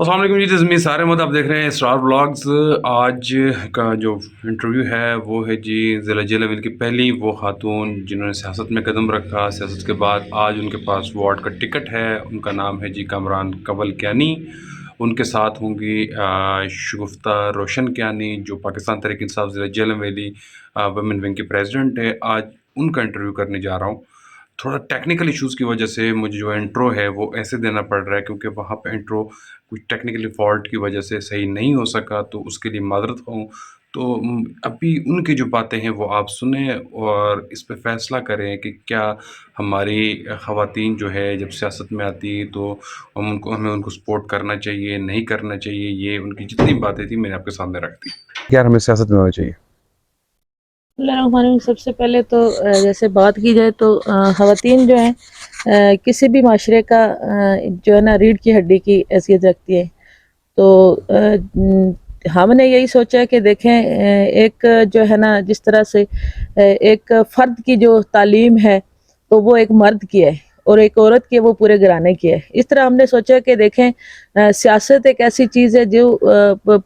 السلام علیکم جی، تزمی سارے مد آپ دیکھ رہے ہیں اسٹار بلاگز۔ آج کا جو انٹرویو ہے وہ ہے جی ضلع لیول کی پہلی وہ خاتون جنہوں نے سیاست میں قدم رکھا، سیاست کے بعد آج ان کے پاس وارڈ کا ٹکٹ ہے۔ ان کا نام ہے جی کامران کنول کیانی۔ ان کے ساتھ ہوں گی شگفتہ روشن کیانی جو پاکستان تحریک انصاف ضلع جہلم ویلی ویمن ونگ کی پریزیڈنٹ ہے۔ آج ان کا انٹرویو کرنے جا رہا ہوں۔ تھوڑا ٹیکنیکل ایشوز کی وجہ سے مجھے جو انٹرو ہے وہ ایسے دینا پڑ رہا ہے، کیونکہ وہاں پہ انٹرو کچھ ٹیکنیکلی فالٹ کی وجہ سے صحیح نہیں ہو سکا، تو اس کے لیے معذرت ہوں۔ تو ابھی ان کی جو باتیں ہیں وہ آپ سنیں اور اس پہ فیصلہ کریں کہ کیا ہماری خواتین جو ہے جب سیاست میں آتی تو ہمیں ان کو سپورٹ کرنا چاہیے، نہیں کرنا چاہیے۔ یہ ان کی جتنی باتیں تھیں میں نے آپ کے سامنے رکھ دی۔ یار ہمیں سیاست میں ہونا چاہیے۔ اللہ الرحمن الرحیم۔ سب سے پہلے تو جیسے بات کی جائے تو خواتین جو ہیں کسی بھی معاشرے کا جو ہے نا ریڑھ کی ہڈی کی حیثیت رکھتی ہے۔ تو ہم نے یہی سوچا کہ دیکھیں ایک جو ہے نا جس طرح سے ایک فرد کی جو تعلیم ہے تو وہ ایک مرد کی ہے اور ایک عورت کی وہ پورے گھرانے کی ہے۔ اس طرح ہم نے سوچا کہ دیکھیں سیاست ایک ایسی چیز ہے جو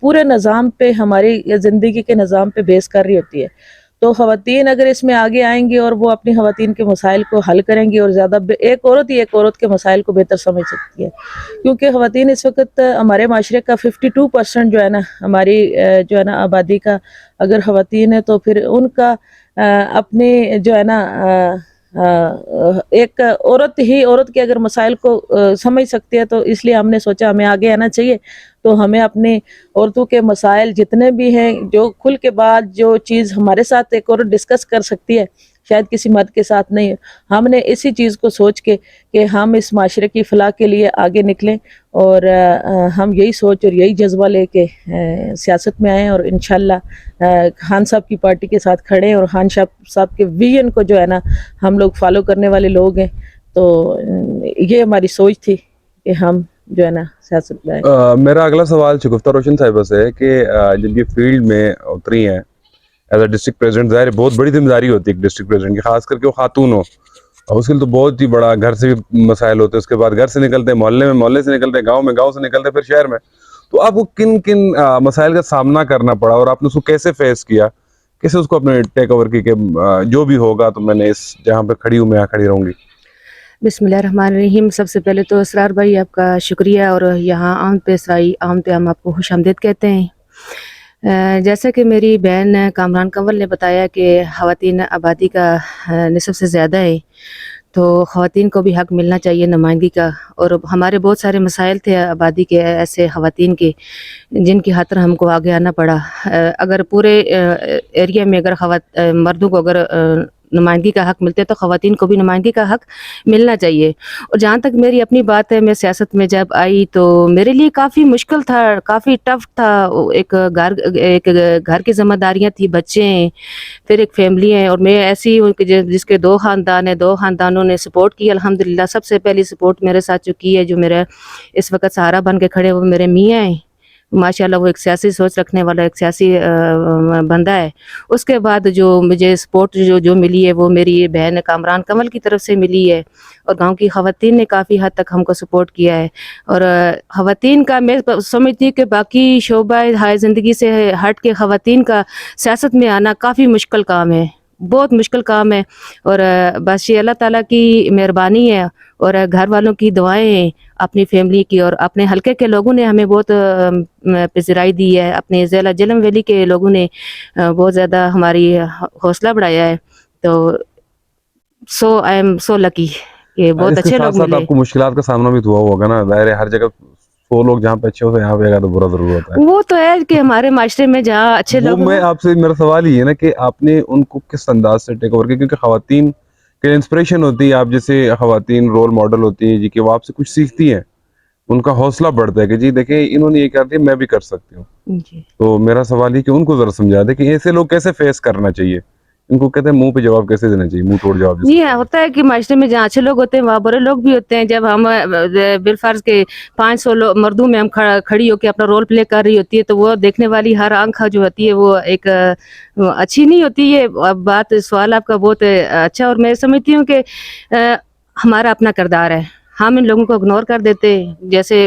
پورے نظام پہ، ہماری زندگی کے نظام پہ بیس کر رہی ہوتی ہے۔ تو خواتین اگر اس میں آگے آئیں گی اور وہ اپنی خواتین کے مسائل کو حل کریں گی، اور زیادہ ایک عورت کے مسائل کو بہتر سمجھ سکتی ہے، کیونکہ خواتین اس وقت ہمارے معاشرے کا 52% جو ہے نا ہماری جو ہے نا آبادی کا اگر خواتین ہے، تو پھر ان کا اپنی جو ہے نا ایک عورت کے اگر مسائل کو سمجھ سکتی ہے، تو اس لیے ہم نے سوچا ہمیں آگے آنا چاہیے۔ تو ہمیں اپنے عورتوں کے مسائل جتنے بھی ہیں، جو کھل کے بعد جو چیز ہمارے ساتھ ایک عورت ڈسکس کر سکتی ہے شاید کسی مرد کے ساتھ نہیں، ہم نے اسی چیز کو سوچ کے کہ ہم اس معاشرے کی فلاح کے لیے آگے نکلیں، اور ہم یہی سوچ اور یہی جذبہ لے کے سیاست میں آئیں، اور انشاءاللہ خان صاحب کی پارٹی کے ساتھ کھڑے ہیں، اور خان صاحب کے ویژن کو جو ہے نا ہم لوگ فالو کرنے والے لوگ ہیں۔ تو یہ ہماری سوچ تھی کہ ہم جو ہے نا سیاست میں آئیں۔ میرا اگلا سوال شگفتہ روشن صاحبہ سے ہے کہ جب یہ فیلڈ میں اتری ہیں ایز اے ڈسٹرکٹ پریزیڈنٹ، ظاہر ہے بہت بڑی ذمہ داری ہوتی ہے ایک ڈسٹرکٹ پریزیڈنٹ کی، خاص کر کے وہ خاتون ہو، اور اس کے لیے تو بہت ہی بڑا گھر سے بھی مسائل ہوتے ہیں، اس کے بعد گھر سے نکلتے ہیں، محلے سے نکلتے ہیں، گاؤں سے نکلتے ہیں، پھر شہر میں۔ تو آپ کو کن کن مسائل کا سامنا کرنا پڑا اور آپ نے اس کو کیسے فیس کیا، کیسے اس کو اپنے ٹیک اوور کی کہ جو بھی ہوگا تو میں نے اس جہاں پہ کھڑی ہوں میں یہاں کھڑی رہوں گی؟ بسم اللہ الرحمن الرحیم۔ سب سے پہلے تو اسرار بھائی آپ کا شکریہ، اور یہاں عام پہ ہم آپ کو خوش آمدید کہتے ہیں۔ جیسا کہ میری بہن کامران کنول نے بتایا کہ خواتین آبادی کا نصف سے زیادہ ہے، تو خواتین کو بھی حق ملنا چاہیے نمائندگی کا، اور ہمارے بہت سارے مسائل تھے آبادی کے ایسے خواتین کے جن کی خاطر ہم کو آگے آنا پڑا۔ اگر پورے ایریا میں اگر مردوں کو اگر نمائندگی کا حق ملتے تو خواتین کو بھی نمائندگی کا حق ملنا چاہیے۔ اور جہاں تک میری اپنی بات ہے، میں سیاست میں جب آئی تو میرے لیے کافی مشکل تھا، کافی ٹف تھا۔ ایک گھر کی ذمہ داریاں تھی، بچے ہیں، پھر ایک فیملی ہے، اور میں ایسی ہوں کہ جس کے 2 خاندان ہیں، 2 خاندانوں نے سپورٹ کی الحمدللہ۔ سب سے پہلی سپورٹ میرے ساتھ جو کی ہے، جو میرا اس وقت سہارا بن کے کھڑے، وہ میرے میاں ہیں ماشاءاللہ۔ وہ ایک سیاسی سوچ رکھنے والا ایک سیاسی بندہ ہے۔ اس کے بعد جو مجھے سپورٹ جو ملی ہے وہ میری بہن کامران کنول کی طرف سے ملی ہے، اور گاؤں کی خواتین نے کافی حد تک ہم کو سپورٹ کیا ہے۔ اور خواتین کا میں سمجھتی ہوں کہ باقی شعبہ ہائے زندگی سے ہٹ کے خواتین کا سیاست میں آنا کافی مشکل کام ہے، بہت مشکل کام ہے۔ اور بس یہ اللہ تعالیٰ کی مہربانی ہے اور گھر والوں کی دعائیں ہیں، اپنی فیملی کی، اور اپنے حلقے کے لوگوں نے ہمیں بہت پذیرائی دی ہے، اپنے ضلع جہلم ویلی کے لوگوں نے بہت زیادہ ہماری حوصلہ بڑھایا ہے۔ تو آئی ایم سو لکی کہ بہت اس کے اچھے ساتھ لوگ ساتھ ملے۔ آپ کو مشکلات کا سامنا بھی تو ہوا ہوگا نا، ظاہر ہے ہر جگہ 100 لوگ جہاں پہ اچھے ہوتے ہیں یہاں پہ تو برا ضرور ہوتا ہے۔ وہ تو ہے کہ ہمارے معاشرے میں جہاں اچھے وہ لوگ میں آپ سے میرا سوال یہ ہے نا کہ آپ نے ان کو کس انداز سے ٹیک اوور کیا، کیونکہ خواتین کے انسپریشن ہوتی ہے، آپ جیسے خواتین رول ماڈل ہوتی ہیں جی کہ وہ آپ سے کچھ سیکھتی ہیں، ان کا حوصلہ بڑھتا ہے کہ جی دیکھیں انہوں نے یہ کر دیا میں بھی کر سکتی ہوں۔ جی تو میرا سوال یہ کہ ان کو ذرا سمجھا دیں کہ ایسے لوگ کیسے فیس کرنا چاہیے، ان کو کہتے ہیں منہ پہ جواب کیسے دینا چاہیے، منہ توڑ جواب جس کو جی کہتے ہیں۔ ہوتا ہے کہ معاشرے میں جہاں اچھے لوگ ہوتے ہیں وہاں برے لوگ بھی ہوتے ہیں۔ جب ہم بالفرض کے 500 مردوں میں ہم کھڑی ہو کے اپنا رول پلے کر رہی ہوتی ہے، تو وہ دیکھنے والی ہر آنکھ جو ہوتی ہے وہ ایک اچھی نہیں ہوتی ہے۔ بات سوال آپ کا بہت اچھا، اور میں سمجھتی ہوں کہ ہمارا اپنا کردار ہے، ہم ان لوگوں کو اگنور کر دیتے ہیں۔ جیسے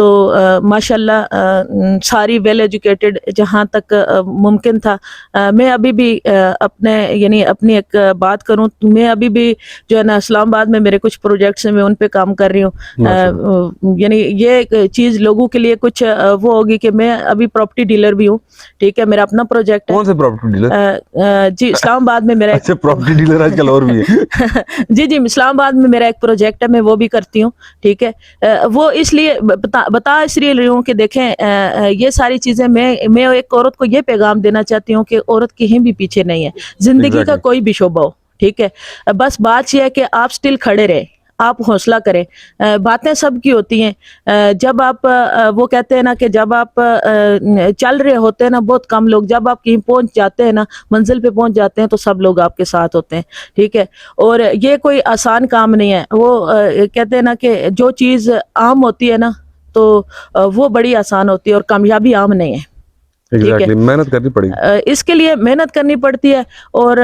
تو ماشاءاللہ ساری ویل ایجوکیٹڈ جہاں تک ممکن تھا. میں ابھی بھی اپنے یعنی اپنی ایک بات کروں تو میں ابھی بھی جو ہے نا اسلام آباد میں میرے کچھ پروجیکٹس ہیں, میں ان پہ کام کر رہی ہوں. یعنی یہ چیز لوگوں کے لیے کچھ وہ ہوگی کہ میں ابھی پراپرٹی ڈیلر بھی ہوں, ٹھیک ہے, میرا اپنا پروجیکٹ ہے. کون سے پراپرٹی ڈیلر؟ جی اسلام آباد میں میرا اچھا, پراپرٹی ڈیلر آج کل اور بھی ہے. جی اسلام آباد میں میرا ایک پروجیکٹ ہے, میں وہ بھی کرتی ہوں, ٹھیک ہے. وہ اس لیے بتا اس لیے رہی ہوں کہ دیکھیں یہ ساری چیزیں میں ایک عورت کو یہ پیغام دینا چاہتی ہوں کہ عورت کہیں بھی پیچھے نہیں ہے, زندگی کا کوئی بھی شعبہ ہو, ٹھیک ہے. بس بات یہ ہے کہ آپ سٹل کھڑے رہیں, آپ حوصلہ کریں. باتیں سب کی ہوتی ہیں. جب آپ وہ کہتے ہیں نا کہ جب آپ چل رہے ہوتے ہیں نا بہت کم لوگ, جب آپ کہیں پہنچ جاتے ہیں نا, منزل پہ پہنچ جاتے ہیں تو سب لوگ آپ کے ساتھ ہوتے ہیں, ٹھیک ہے. اور یہ کوئی آسان کام نہیں ہے. وہ کہتے ہیں نا کہ جو چیز عام ہوتی ہے نا تو وہ بڑی آسان ہوتی ہے, اور کامیابی عام نہیں ہے. ایگزیکٹلی, محنت کرنی پڑے گی. اس کے لیے محنت کرنی پڑتی ہے, اور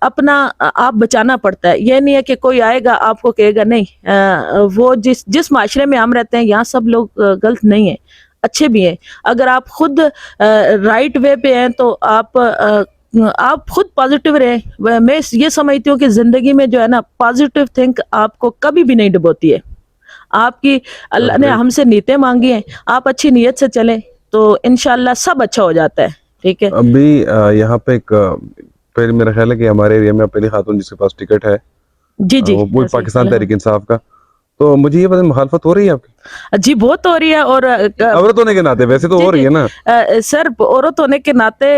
اپنا آپ بچانا پڑتا ہے. یہ نہیں ہے کہ کوئی آئے گا آپ کو کہے گا نہیں. وہ جس معاشرے میں ہم رہتے ہیں یہاں سب لوگ غلط نہیں ہیں, اچھے بھی ہیں. اگر آپ خود رائٹ وے پہ ہیں تو آپ خود پازیٹیو رہیں. میں یہ سمجھتی ہوں کہ زندگی میں جو ہے نا پازیٹیو تھنک آپ کو کبھی بھی نہیں ڈبوتی ہے. آپ کی اللہ نے ہم سے نیتیں مانگی ہیں, آپ اچھی نیت سے چلیں تو انشاءاللہ سب اچھا ہو جاتا ہے, ٹھیک ہے. ابھی یہاں پہ ایک پہلے میرا خیال ہے کہ ہمارے ایریا میں پہلی خاتون جس کے پاس ٹکٹ ہے جی وہ پاکستان تحریک انصاف کا, تو مجھے یہ پتہ مخالفت ہو رہی ہے آپ کی؟ جی بہت ہو رہی ہے. اور عورت ہونے کے ناطے ویسے تو ہو رہی ہے نا سر, عورت ہونے کے ناطے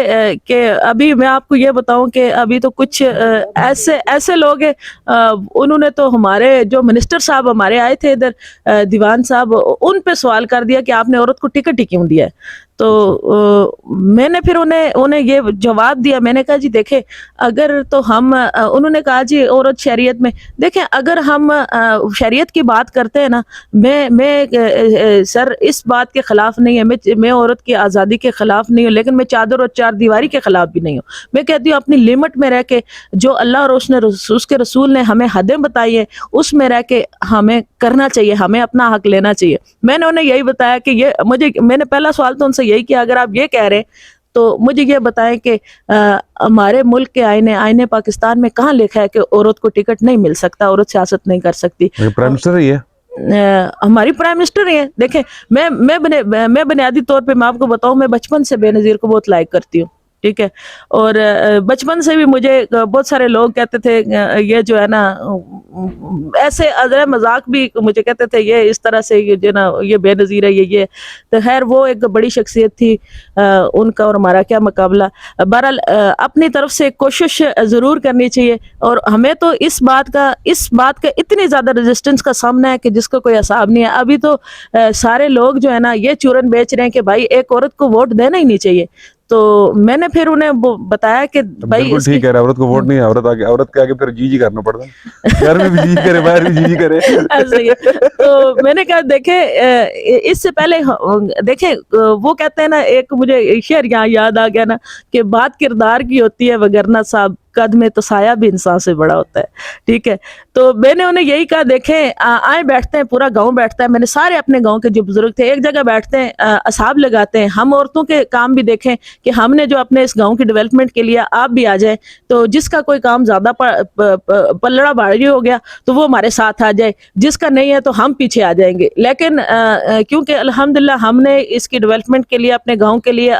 کہ ابھی میں آپ کو یہ بتاؤں کہ ابھی تو کچھ ایسے لوگ ہیں, انہوں نے تو ہمارے جو منسٹر صاحب ہمارے آئے تھے ادھر, دیوان صاحب, ان پہ سوال کر دیا کہ آپ نے عورت کو ٹکٹ ہی کیوں دیا ہے. تو میں نے پھر انہیں یہ جواب دیا, میں نے کہا جی دیکھیں اگر تو انہوں نے کہا جی عورت شریعت میں, دیکھیں اگر ہم شریعت کی بات کرتے ہیں نا, میں سر اس بات کے خلاف نہیں ہے, میں عورت کی آزادی کے خلاف نہیں ہوں, لیکن میں چادر اور چار دیواری کے خلاف بھی نہیں ہوں. میں کہتی ہوں اپنی لمٹ میں رہ کے, جو اللہ اور اس کے رسول نے ہمیں حدیں بتائی ہیں اس میں رہ کے ہمیں کرنا چاہیے, ہمیں اپنا حق لینا چاہیے. میں نے انہیں یہی بتایا کہ میں نے پہلا سوال تو ان سے یہی کیا, اگر آپ یہ کہہ رہے ہیں تو مجھے یہ بتائیں کہ ہمارے ملک کے آئین پاکستان میں کہاں لکھا ہے کہ عورت کو ٹکٹ نہیں مل سکتا, عورت سیاست نہیں کر سکتی. پرائم منسٹر ہی ہے, ہماری پرائم منسٹر ہی ہیں. دیکھیں میں بنیادی طور پہ میں آپ کو بتاؤں, میں بچپن سے بے نظیر کو بہت لائک کرتی ہوں, ٹھیک ہے. اور بچپن سے بھی مجھے بہت سارے لوگ کہتے تھے یہ جو ہے نا ایسے ادھر مذاق بھی مجھے کہتے تھے یہ اس طرح سے جو نا یہ بے نظیر ہے یہ تو خیر وہ ایک بڑی شخصیت تھی, ان کا اور ہمارا کیا مقابلہ. بہرحال اپنی طرف سے کوشش ضرور کرنی چاہیے, اور ہمیں تو اس بات کا اتنی زیادہ ریزسٹنس کا سامنا ہے کہ جس کا کوئی حساب نہیں ہے. ابھی تو سارے لوگ جو ہے نا یہ چورن بیچ رہے ہیں کہ بھائی ایک عورت کو ووٹ دینا ہی نہیں چاہیے. تو میں نے پھر انہیں بتایا کہ بھائی بالکل ٹھیک ہے, عورت کو ووٹ نہیں ہے, عورت کے آگے پھر جی کرنا پڑتا ہے, گھر میں بھی جی کرے باہر بھی جی کرے. تو میں نے کہا دیکھیں اس سے پہلے دیکھیں وہ کہتے ہیں نا, ایک مجھے شعر یہاں یاد آ گیا نا کہ بات کردار کی ہوتی ہے وگرنہ صاحب قد میں تو سایہ بھی انسان سے بڑا ہوتا ہے, ٹھیک ہے. تو میں نے انہیں یہی کہا دیکھیں آئیں بیٹھتے ہیں, پورا گاؤں بیٹھتا ہے, میں نے سارے اپنے گاؤں کے جو بزرگ تھے ایک جگہ بیٹھتے ہیں, اصحاب لگاتے ہیں, ہم عورتوں کے کام بھی دیکھیں کہ ہم نے جو اپنے اس گاؤں کی ڈیولپمنٹ کے لیے آپ بھی آ جائیں, تو جس کا کوئی کام زیادہ پلڑا بھاری ہو گیا تو وہ ہمارے ساتھ آ جائے, جس کا نہیں ہے تو ہم پیچھے آ جائیں گے. لیکن کیونکہ الحمدللہ ہم نے اس کی ڈیولپمنٹ کے لیے اپنے گاؤں کے لیے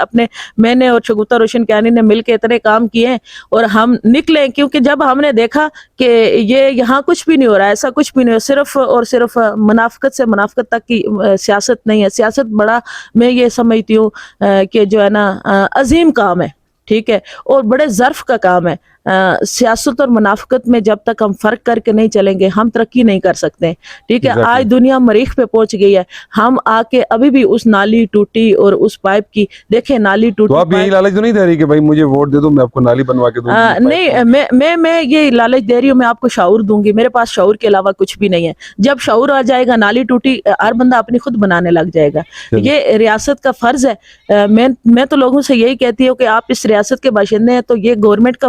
میں نے اور شگفتہ روشن کیانی نے مل کے اتنے کام کیے ہیں, اور ہم نکلے کیونکہ جب ہم نے دیکھا کہ یہ یہاں کچھ بھی نہیں ہو رہا, ایسا کچھ بھی نہیں ہو, صرف اور صرف منافقت سے منافقت تک کی سیاست نہیں ہے. سیاست بڑا میں یہ سمجھتی ہوں کہ جو ہے نا عظیم کام ہے, ٹھیک ہے, اور بڑے ظرف کا کام ہے. سیاست اور منافقت میں جب تک ہم فرق کر کے نہیں چلیں گے ہم ترقی نہیں کر سکتے, ٹھیک ہے. آج دنیا مریخ پہ پہنچ گئی ہے, ہم آ کے ابھی بھی اس نالی ٹوٹی اور اس پائپ کی دیکھیں نالی ٹوٹی. تو آپ یہی لالچ تو نہیں دے رہی کہ بھائی مجھے ووٹ دے دو میں آپ کو نالی بنوا کے دوں گی؟ نہیں, میں یہ لالچ دے رہی ہوں, میں آپ کو شعور دوں گی. میرے پاس شعور کے علاوہ کچھ بھی نہیں ہے. جب شعور آ جائے گا نالی ٹوٹی ہر بندہ اپنی خود بنانے لگ جائے گا. یہ ریاست کا فرض ہے. میں تو لوگوں سے یہی کہتی ہوں کہ آپ اس ریاست کے باشندے ہیں تو یہ گورنمنٹ کا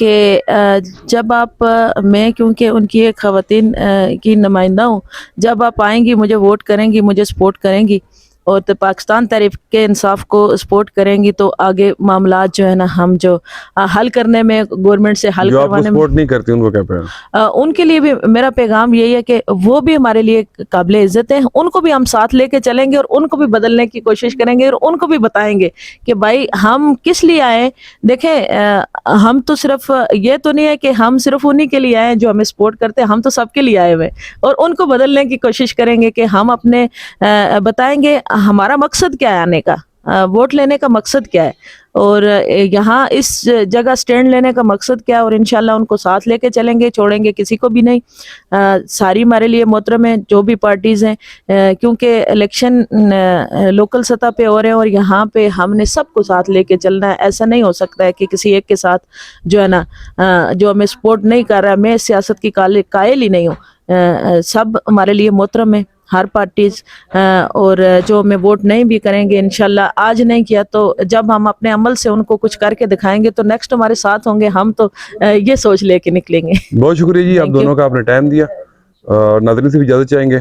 کہ جب آپ میں کیونکہ ان کی ایک خواتین کی نمائندہ ہوں، جب آپ آئیں گی مجھے ووٹ کریں گی، مجھے سپورٹ کریں گی اور تو پاکستان تحریک انصاف کو سپورٹ کریں گی تو آگے معاملات جو ہے نا ہم جو حل کرنے میں گورنمنٹ سے حل جو آپ کو کروانے میں سپورٹ نہیں کرتی ان کو کیا پیغام؟ ان کے لیے بھی میرا پیغام یہی ہے کہ وہ بھی ہمارے لیے قابل عزت ہیں، ان کو بھی ہم ساتھ لے کے چلیں گے اور ان کو بھی بدلنے کی کوشش کریں گے اور ان کو بھی بتائیں گے کہ بھائی ہم کس لیے آئے. دیکھیں ہم تو صرف یہ تو نہیں ہے کہ ہم صرف انہی کے لیے آئے جو ہمیں سپورٹ کرتے ہیں، ہم تو سب کے لیے آئے ہوئے ہیں اور ان کو بدلنے کی کوشش کریں گے کہ ہم اپنے بتائیں گے ہمارا مقصد کیا ہے آنے کا، ووٹ لینے کا مقصد کیا ہے اور یہاں اس جگہ سٹینڈ لینے کا مقصد کیا ہے اور انشاءاللہ ان کو ساتھ لے کے چلیں گے، چھوڑیں گے کسی کو بھی نہیں. ساری ہمارے لیے محترم ہیں جو بھی پارٹیز ہیں، کیونکہ الیکشن لوکل سطح پہ ہو رہے ہیں اور یہاں پہ ہم نے سب کو ساتھ لے کے چلنا ہے. ایسا نہیں ہو سکتا ہے کہ کسی ایک کے ساتھ جو ہے نا جو ہمیں سپورٹ نہیں کر رہا ہے. میں سیاست کی قائل ہی نہیں ہوں، سب ہمارے لیے محترم ہیں ہر پارٹیز، اور جو ہمیں ووٹ نہیں بھی کریں گے انشاءاللہ آج نہیں کیا تو جب ہم اپنے عمل سے ان کو کچھ کر کے دکھائیں گے تو نیکسٹ ہمارے ساتھ ہوں گے. ہم تو یہ سوچ لے کے نکلیں گے. بہت شکریہ جی، آپ Thank you. دونوں کا آپ نے ٹائم دیا. ناظرین سے بھی اجازت چاہیں گے.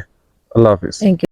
اللہ حافظ. Thank you.